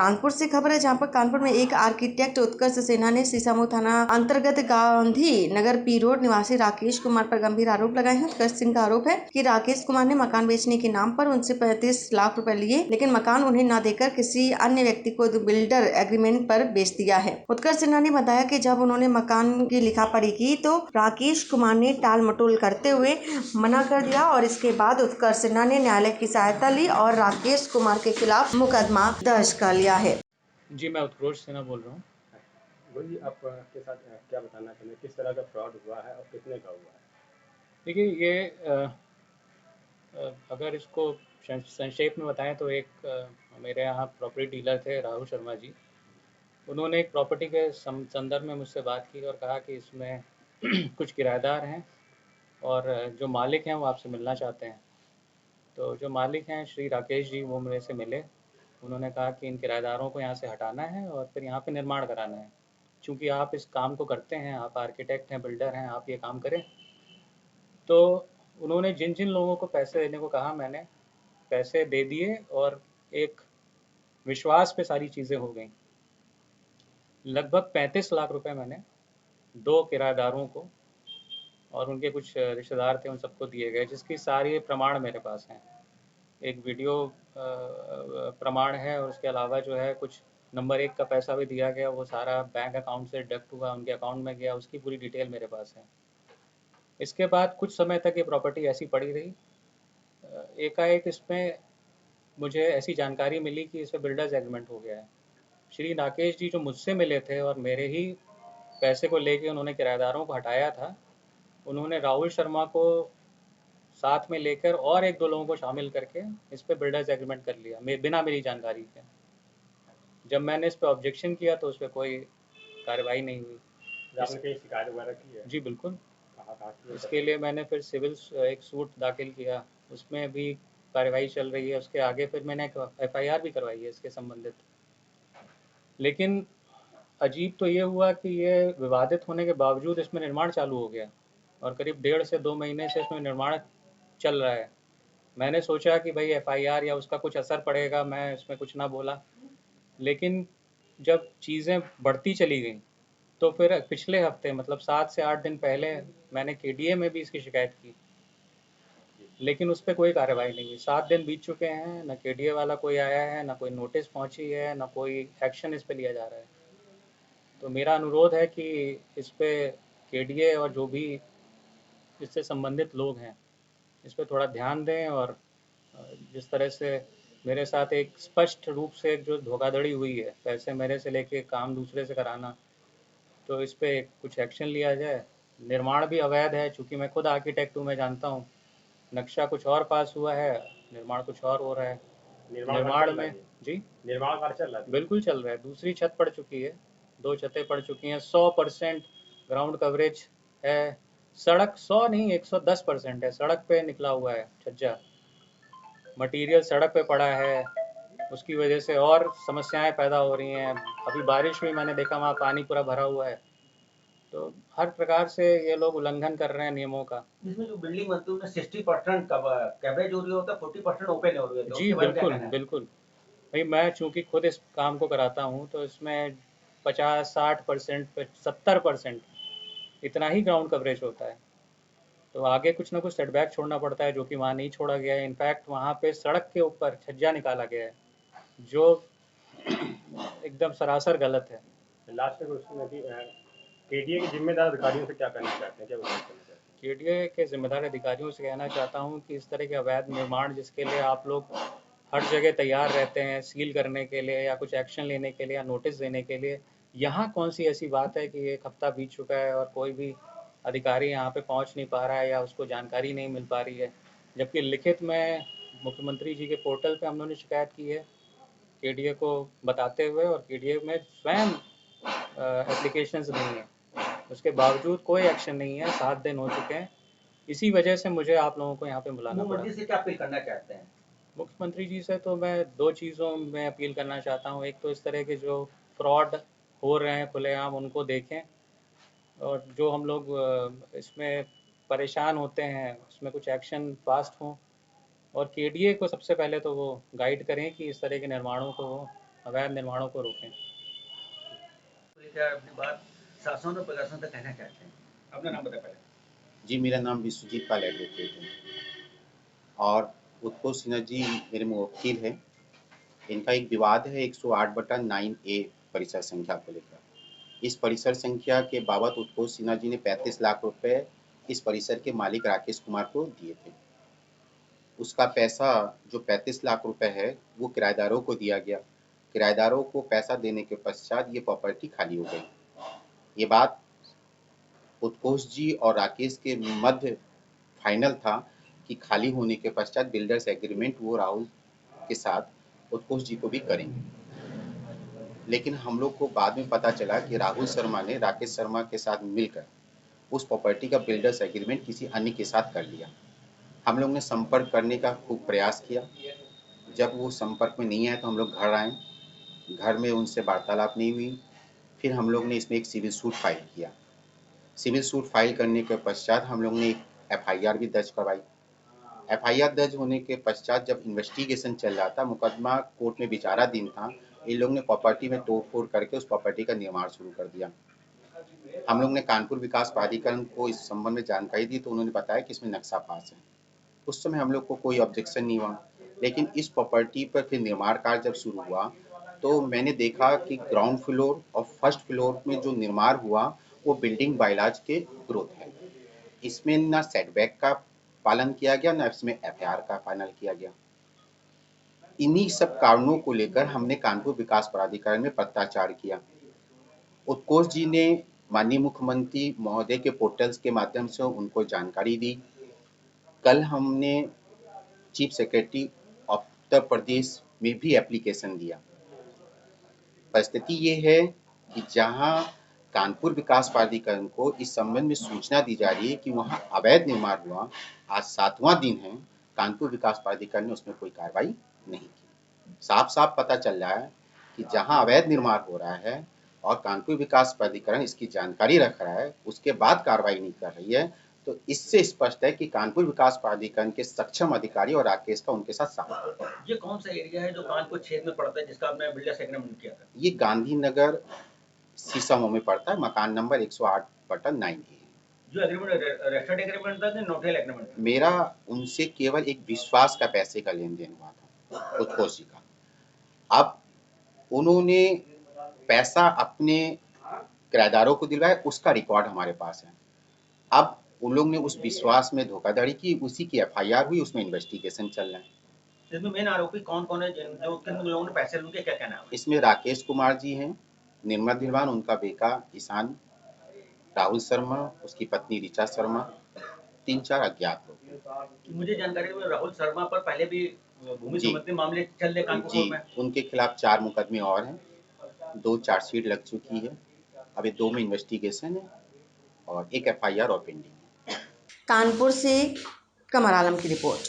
कानपुर से खबर है, जहां पर कानपुर में एक आर्किटेक्ट उत्कर्ष सिन्हा ने सीसामऊ थाना अंतर्गत गांधी नगर पी रोड निवासी राकेश कुमार पर गंभीर आरोप लगाए हैं। उत्कर्ष सिंह का आरोप है कि राकेश कुमार ने मकान बेचने के नाम पर उनसे 35 लाख रुपए लिए, लेकिन मकान उन्हें न देकर किसी अन्य व्यक्ति को बिल्डर एग्रीमेंट पर बेच दिया है। उत्कर्ष सिन्हा ने बताया कि जब उन्होंने मकान की लिखा पढ़ी की तो राकेश कुमार ने टाल मटोल करते हुए मना कर दिया और इसके बाद उत्कर्ष सिन्हा ने न्यायालय की सहायता ली और राकेश कुमार के खिलाफ मुकदमा दर्ज कर लिया है। जी, मैं उत्कर्ष सिन्हा बोल रहा हूँ। जी, आपके साथ क्या बताना चाहेंगे, किस तरह का फ्रॉड हुआ है और कितने का हुआ है? देखिए, ये अगर इसको संक्षेप में बताएं तो एक मेरे यहाँ प्रॉपर्टी डीलर थे राहुल शर्मा जी। उन्होंने एक प्रॉपर्टी के संदर्भ में मुझसे बात की और कहा कि इसमें कुछ किराएदार हैं और जो मालिक हैं वो आपसे मिलना चाहते हैं। तो जो मालिक हैं श्री राकेश जी, वो मेरे से मिले। उन्होंने कहा कि इन किराएदारों को यहाँ से हटाना है और फिर यहाँ पे निर्माण कराना है। चूँकि आप इस काम को करते हैं, आप आर्किटेक्ट हैं, बिल्डर हैं, आप ये काम करें। तो उन्होंने जिन जिन लोगों को पैसे देने को कहा, मैंने पैसे दे दिए और एक विश्वास पे सारी चीज़ें हो गई। लगभग 35 लाख रुपए मैंने 2 किराएदारों को और उनके कुछ रिश्तेदार थे, उन सबको दिए गए, जिसकी सारी प्रमाण मेरे पास हैं। एक वीडियो प्रमाण है और उसके अलावा जो है कुछ नंबर 1 का पैसा भी दिया गया, वो सारा बैंक अकाउंट से डिडक्ट हुआ, उनके अकाउंट में गया, उसकी पूरी डिटेल मेरे पास है। इसके बाद कुछ समय तक ये प्रॉपर्टी ऐसी पड़ी रही। एकाएक इसमें मुझे ऐसी जानकारी मिली कि इसमें बिल्डर्स एग्रीमेंट हो गया है। श्री राकेश जी जो मुझसे मिले थे और मेरे ही पैसे को लेके उन्होंने किराएदारों को हटाया था, उन्होंने राहुल शर्मा को साथ में लेकर और 1-2 लोगों को शामिल करके इस पे बिल्डर्स एग्रीमेंट कर लिया, बिना मेरी जानकारी के। जब मैंने इस पे ऑब्जेक्शन किया तो उस पर कोई कार्रवाई नहीं हुई। आपने कहीं शिकायत वगैरह की है? जी बिल्कुल। कहाँ की? इसके लिए मैंने फिर सिविल एक सूट दाखिल किया, उसमें भी कार्रवाई चल रही है। उसके आगे फिर मैंने एक FIR भी करवाई है इसके संबंधित। लेकिन अजीब तो ये हुआ कि ये विवादित होने के बावजूद इसमें निर्माण चालू हो गया और करीब 1.5 से 2 महीने से इसमें निर्माण चल रहा है। मैंने सोचा कि भाई FIR या उसका कुछ असर पड़ेगा, मैं इसमें कुछ ना बोला। लेकिन जब चीज़ें बढ़ती चली गई तो फिर पिछले हफ्ते, मतलब 7 से 8 दिन पहले, मैंने KDA में भी इसकी शिकायत की, लेकिन उस पर कोई कार्रवाई नहीं हुई। 7 दिन बीत चुके हैं, ना KDA वाला कोई आया है, ना कोई नोटिस पहुंची है, ना कोई एक्शन इस पर लिया जा रहा है। तो मेरा अनुरोध है कि इस पे KDA और जो भी इससे संबंधित लोग हैं इस पे थोड़ा ध्यान दें। और जिस तरह से मेरे साथ एक स्पष्ट रूप से एक जो धोखाधड़ी हुई है, पैसे मेरे से लेके काम दूसरे से कराना, तो इस पे कुछ एक्शन लिया जाए। निर्माण भी अवैध है, चूँकि मैं खुद आर्किटेक्ट हूँ, मैं जानता हूँ। नक्शा कुछ और पास हुआ है, निर्माण कुछ और हो रहा है। निर्माण में जी निर्माण कार्य चल रहा है? बिल्कुल चल रहा है। दूसरी छत पड़ चुकी है, 2 छतें पड़ चुकी हैं, 100% ग्राउंड कवरेज है। सड़क 100 नहीं 110% है, सड़क पे निकला हुआ है छज्जा, मटेरियल सड़क पे पड़ा है। उसकी वजह से और समस्याएं पैदा हो रही हैं। अभी बारिश हुई, मैंने देखा वहाँ पानी पूरा भरा हुआ है। तो हर प्रकार से ये लोग उल्लंघन कर रहे हैं नियमों का। इसमें जो बिल्डिंग मजदूर ने 60% कवरेज हो रही होता है, 40% ओपन हो रही है, तो जी उसके बारे में क्या बिल्कुल कहना है? बिल्कुल। भाई मैं चूँकि खुद इस काम को कराता हूँ तो इसमें 50-60% 70% इतना ही ग्राउंड कवरेज होता है। तो आगे कुछ ना कुछ सेटबैक छोड़ना पड़ता है, जो कि वहाँ नहीं छोड़ा गया है। इनफैक्ट वहाँ पे सड़क के ऊपर छज्जा निकाला गया है, जो एकदम सरासर गलत है। लास्ट में क्वेश्चन है कि KDA के जिम्मेदार अधिकारियों से क्या कहना चाहते हैं, क्या विरोध करना चाहते हैं? KDA के जिम्मेदार अधिकारियों से कहना चाहता हूँ कि इस तरह के अवैध निर्माण, जिसके लिए आप लोग हर जगह तैयार रहते हैं सील करने के लिए या कुछ एक्शन लेने के लिए या नोटिस देने के लिए, यहाँ कौन सी ऐसी बात है कि 1 हफ्ता बीत चुका है और कोई भी अधिकारी यहाँ पे पहुँच नहीं पा रहा है या उसको जानकारी नहीं मिल पा रही है। जबकि लिखित में मुख्यमंत्री जी के पोर्टल पे हम लोगों ने शिकायत की है KDA को बताते हुए, और KDA में स्वयं एप्लीकेशंस नहीं है, उसके बावजूद कोई एक्शन नहीं है। 7 दिन हो चुके हैं। इसी वजह से मुझे आप लोगों को यहाँ पे बुलाना पड़ा। मुख्यमंत्री से क्या अपील करना चाहते हैं? मुख्यमंत्री जी से तो मैं 2 चीज़ों में अपील करना चाहता हूँ। एक तो इस तरह के जो फ्रॉड हो रहे हैं खुलेआम, उनको देखें, और जो हम लोग इसमें परेशान होते हैं उसमें कुछ एक्शन फास्ट हों। और KDA को सबसे पहले तो वो गाइड करें कि इस तरह के निर्माणों को वो अवैध निर्माणों को रोकें। अपनी बात शासन और प्रशासन तक कहना चाहते हैं। अपना नाम बताएं पहले। जी, मेरा नाम विश्वजीत पाल एडवोकेट है और उत्पल सिन्हा जी मेरे मुवक्किल हैं। इनका एक विवाद है 108/9A परिसर संख्या को लेकर। इस परिसर संख्या के बाबत उत्पल सिन्हा जी ने 35 लाख रुपए इस परिसर के मालिक राकेश कुमार को दिए थे। उसका पैसा जो 35 लाख रुपए है वो किराएदारों को दिया गया। किराएदारों को पैसा देने के पश्चात ये प्रॉपर्टी खाली हो गई। ये बात उत्कोष जी और राकेश के मध्य फाइनल था कि खाली होने के पश्चात बिल्डर्स एग्रीमेंट वो राहुल के साथ उत्कोष जी को भी करेंगे। लेकिन हम लोग को बाद में पता चला कि राहुल शर्मा ने राकेश शर्मा के साथ मिलकर उस प्रॉपर्टी का बिल्डर्स एग्रीमेंट किसी अन्य के साथ कर लिया। हम लोग ने संपर्क करने का खूब प्रयास किया। जब वो संपर्क में नहीं आए तो हम लोग घर आए। घर में उनसे वार्तालाप नहीं हुई। फिर हम लोग ने इसमें एक सिविल सूट फाइल किया। सिविल सूट फाइल करने के पश्चात हम लोग ने एक FIR भी दर्ज करवाई। FIR दर्ज होने के पश्चात जब इन्वेस्टिगेशन चल रहा था, मुकदमा कोर्ट में विचाराधीन था, इन लोग ने प्रॉपर्टी में तोड़-फोड़ करके उस प्रॉपर्टी का निर्माण शुरू कर दिया। हम लोग ने कानपुर विकास प्राधिकरण को इस संबंध में जानकारी दी तो उन्होंने बताया कि इसमें नक्शा पास है। उस समय हम लोग को कोई ऑब्जेक्शन नहीं हुआ। लेकिन इस प्रॉपर्टी पर फिर निर्माण कार्य जब शुरू हुआ तो मैंने देखा कि ग्राउंड फ्लोर और फर्स्ट फ्लोर में जो निर्माण हुआ वो बिल्डिंग बायलॉज के विरुद्ध है। इसमें ना सेटबैक का पालन किया गया, ना इसमें FIR का पालन किया गया। इन्हीं सब कारणों को लेकर हमने कानपुर विकास प्राधिकरण में पत्राचार किया। उत्कोष जी ने माननीय मुख्यमंत्री महोदय के पोर्टल्स के माध्यम से उनको जानकारी दी। कल हमने chief secretary of Uttar Pradesh में भी एप्लीकेशन दिया। परिस्थिति ये है कि जहां कानपुर विकास प्राधिकरण को इस संबंध में सूचना दी जा रही है कि वहां अवैध निर्माण हुआ, आज 7वां दिन है, कानपुर विकास प्राधिकरण ने उसमें कोई कार्रवाई नहीं की। साफ-साफ पता चल रहा है कि जहां अवैध निर्माण हो रहा है और कानपुर विकास प्राधिकरण इसकी जानकारी रख रहा है, उसके बाद कार्रवाई नहीं कर रही है, तो इससे स्पष्ट है कि कानपुर विकास प्राधिकरण के सक्षम अधिकारी और राकेश का उनके साथ साथ। ये कौन सा एरिया है जो कानपुर क्षेत्र में पड़ता है जिसका आपने बिल्डर्स एग्रीमेंट किया था? ये गांधीनगर शीशमो में पड़ता है, मकान नंबर 108/9 है। जो एग्रीमेंट रजिस्टर्ड एग्रीमेंट था कि नोटल एग्रीमेंट था? मेरा उनसे केवल एक विश्वास का पैसे का लेन देन हुआ था उत्कोष जी का। अब उन्होंने पैसा अपने किराएदारों को दिलवाया, उसका रिकॉर्ड हमारे पास है। अब उन लोग ने उस विश्वास में धोखाधड़ी की, उसी की FIR हुई, उसमें इन्वेस्टिगेशन चल रहा है। इसमें मेन आरोपी कौन-कौन है जो किन लोगों ने पैसे लिए, क्या कहना है? इसमें राकेश कुमार जी हैं, निर्मल धीरवान, उनका बेटा ईशान, राहुल शर्मा, उसकी पत्नी ऋचा शर्मा, 3-4 अज्ञात लोग। मुझे जानकारी में राहुल शर्मा पर पहले भी भूमि संबंधी मामले चल रहे कानपुर कोर्ट में। उनके खिलाफ 4 मुकदमे और हैं, 2 चार्जशीट लग चुकी है, अभी 2 में इन्वेस्टिगेशन है और 1 FIR और पेंडिंग है। कानपुर से कमर आलम की रिपोर्ट।